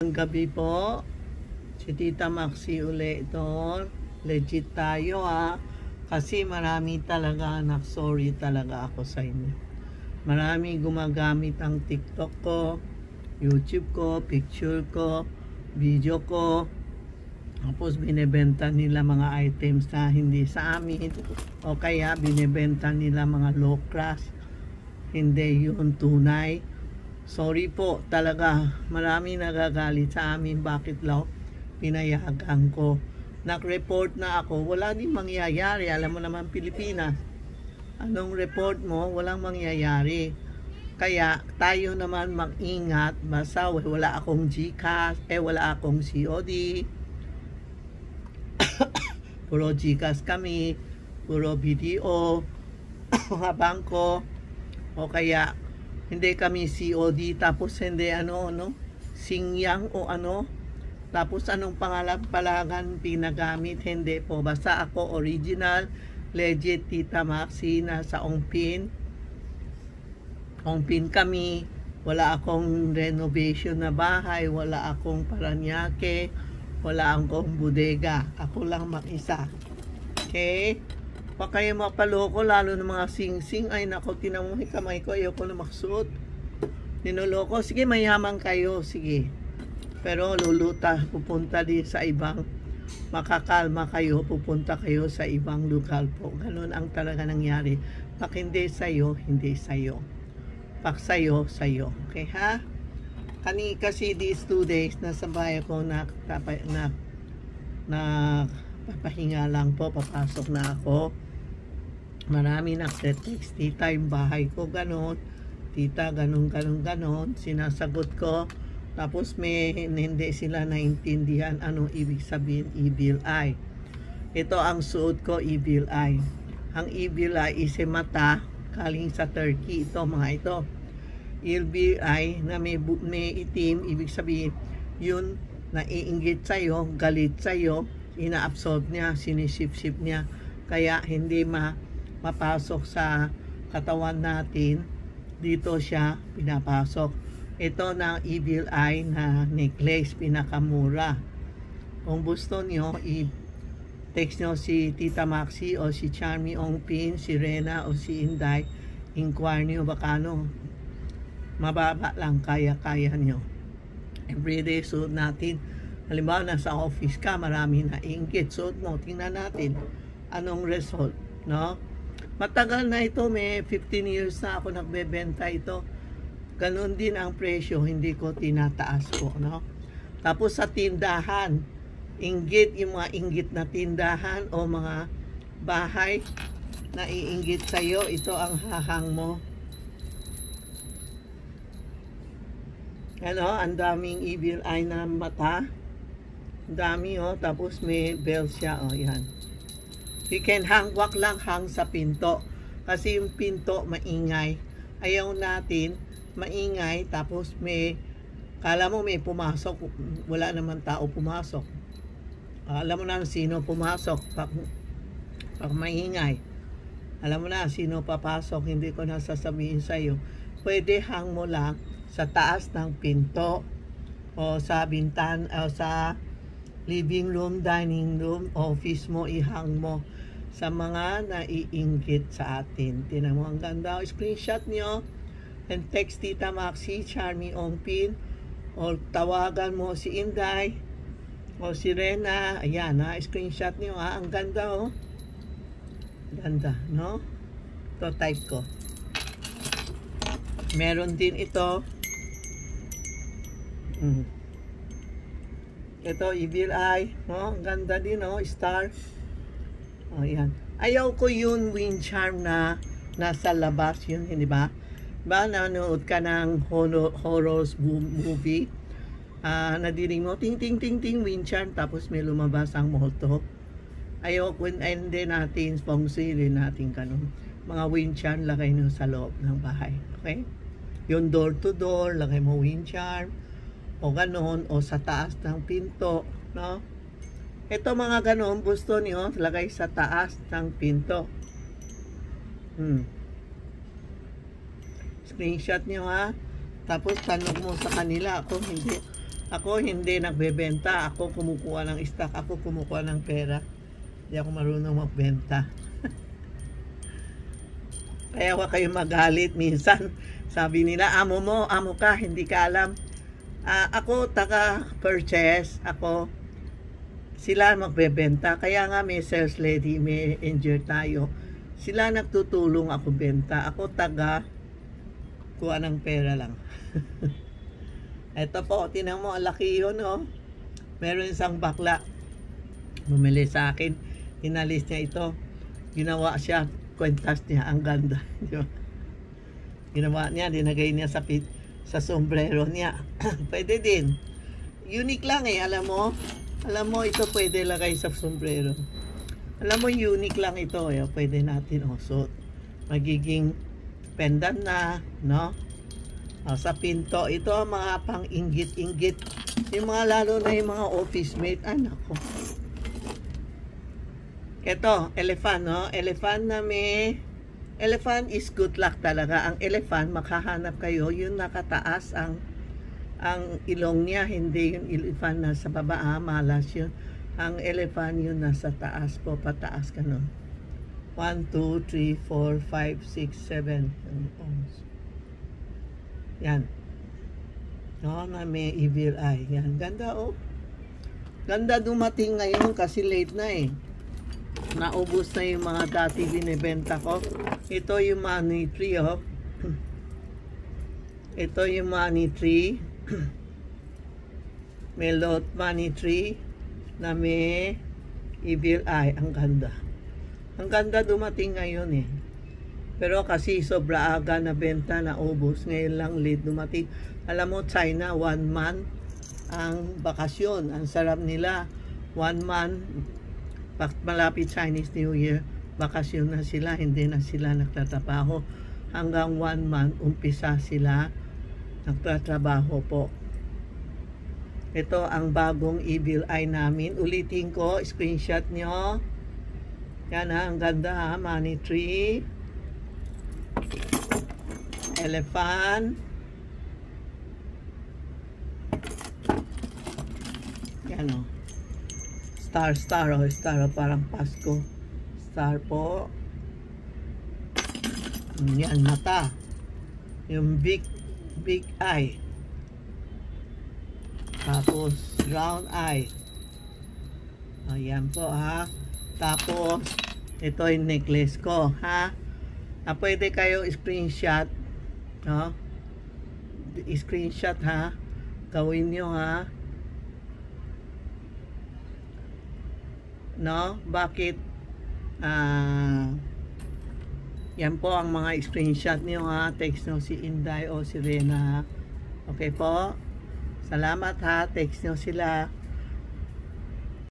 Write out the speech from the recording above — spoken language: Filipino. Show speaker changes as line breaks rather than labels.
Ang gabi po, si Tita Maxi uli ito. Legit tayo kasi marami talaga sorry talaga ako sa inyo. Marami gumagamit ang TikTok ko, YouTube ko, picture ko, video ko. Tapos binebenta nila mga items na hindi sa amin. O kaya binebenta nila mga low class. Hindi yun tunay. Sorry po, talaga marami nagagalit sa amin bakit lang pinayagan ko. Nag-report na ako, wala din mangyayari. Alam mo naman Pilipinas, anong report mo, walang mangyayari. Kaya tayo naman mag-ingat, basta wala akong GCash, wala akong COD. Puro GCash kami, puro video, mga bangko, o kaya hindi kami COD, tapos hindi Singyang o tapos anong palagan pinagamit, hindi po. Basta ako original, legit Tita Maxi, nasa Ongpin kami. Wala akong renovation na bahay, wala akong Paranaque, wala akong bodega. Ako lang mag-isa. Okay? Pa kayo mapaloko, lalo ng mga sing-sing. Ay nako, tinamuhi kamay ko, ayoko na maksuot. Ninoloko, sige mayaman kayo, sige. Pero luluta, pupunta din sa ibang, makakalma kayo, pupunta kayo sa ibang lugar po. Ganun ang talaga nangyari. Pag hindi sa'yo, hindi sa'yo. Pag sa'yo, sa'yo. Okay ha? Kasi these 2 days, nasa bahay ko papahinga lang po, papasok na ako. Marami nagte-text, tita yung bahay ko ganon, tita ganon, sinasagot ko. Tapos hindi sila naintindihan anong ibig sabihin evil eye. Ito ang suot ko, evil eye. Ang evil eye is mata, galing sa Turkey. Ito mga ito, evil eye na may itim, ibig sabihin yun, naiinggit sa'yo, galit sa'yo, ina-absorb niya, sinisip-sip niya, kaya hindi mapasok sa katawan natin. Dito siya pinapasok. Ito na evil eye na necklace, pinakamura. Kung gusto nyo, i-text nyo si Tita Maxi o si Charmy Ongpin, si Rena o si Inday. Inquire nyo baka mababa lang, kaya nyo. Everyday suot natin. Halimbawa nasa office ka, marami na inggit, suot mo, tingnan natin anong result, no? Matagal na ito, may 15 years na ako nagbebenta ito. Ganun din ang presyo, hindi ko tinataas po, no? Tapos sa tindahan, inggit, yung mga inggit na tindahan o mga bahay na iinggit sa'yo, ito ang hahang mo. Ang daming evil eye na mata. Dami tapos may bell siya, yan. You can hang, wag lang hang sa pinto. Kasi yung pinto maingay. Ayaw natin maingay, tapos kala mo may pumasok, wala naman tao pumasok. Alam mo na sino pumasok pag maingay. Alam mo na sino papasok, hindi ko na sasabihin sa'yo. Pwede hang mo lang sa taas ng pinto o sa bintan o sa living room, dining room, office mo, ihang mo sa mga naiinggit sa atin. Tinan mo, ang ganda. Screenshot nyo and text Tita Maxi, Charmy Ongpin, o tawagan mo si Inday o si Rena. Ayan screenshot nyo ang ganda ganda, no? Ito type ko. Meron din ito. Ito, evil eye, no? Ganda din, star. Yan. Ayaw ko yun wind charm na nasa labas yun, hindi ba? Nanood ka ng horror movie, nadiring mo, ting ting ting ting, wind charm, tapos may lumabas ang multo. Ayaw ko, hindi natin, sponsorin natin ganun. Mga wind charm, lagay nyo sa loob ng bahay. Okay? Yung door to door, lagay mo wind charm, o ganon, o sa taas ng pinto, no? Ito mga ganon, gusto niyo, lagay sa taas ng pinto. Screenshot niyo Tapos tanong mo sa kanila, ako hindi, Ako hindi nagbebenta. Ako kumukuha ng stock. Ako kumukuha ng pera. Hindi ako marunong magbenta. Kaya huwag kayo magalit. Minsan, sabi nila, amo mo, amo ka, hindi ka alam. Ako, taga-purchase. Ako, sila magbebenta. Kaya nga may sales lady, may engineer tayo. Sila nagtutulong, ako benta. Ako kuha ng pera lang. Ito po, tinan mo, ang laki yun, oh. Meron isang bakla. Bumili sa akin. Inalis niya ito. Ginawa siya, kwentas niya, ang ganda. Ginawa niya, dinagay niya sa sombrero niya. Pwede din. Unique lang eh, alam mo. Alam mo, ito pwede lagay sa sombrero. Alam mo, unique lang ito. Eh. Pwede natin, oh. So, magiging pendant na, no? Sa pinto, ito ang mga pang inggit-inggit. Yung mga lalo na yung mga office mate. Ay, nako. Ito, elephant, no? Elephant na may... Elephant is good luck talaga. Ang elephant, makahanap kayo, yung nakataas ang ilong niya. Hindi yung elephant na sa baba, malas yun. Ang elephant yun nasa taas po, pataas ka nun. 1, 2, 3, 4, 5, 6, 7. Yan. No, na may evil eye. Yan. Ganda, oh. Ganda dumating ngayon kasi late na eh. Naubos na yung mga dati binibenta ko. Ito yung money tree, oh. Ito yung money tree. May lot money tree na may evil eye. Ang ganda. Ang ganda dumating ngayon eh. Pero kasi sobra aga na benta, na ubos. Ngayon lang late dumating. Alam mo, China, 1 month ang bakasyon. Ang sarap nila. 1 month, malapit Chinese New Year, bakasyon na sila. Hindi na sila nagtatrabaho. Hanggang 1 month, umpisa sila nagtatrabaho po. Ito ang bagong evil eye namin. Ulitin ko, screenshot nyo. Yan ha, ang ganda ha, money tree. Elephant. Yan o. Star o. Star o, parang Pasko. Star po. Yan, mata. Yung big eye. Tapos, round eye. Ayan po ha. Tapos, ito yung necklace ko ha. Pwede kayo screenshot, no? Screenshot ha. Gawin nyo ha. No? Bakit? Yan po ang mga screenshot nyo ha. Text nyo si Inday o si Rena ha. Okay po? Salamat ha. Text nyo sila.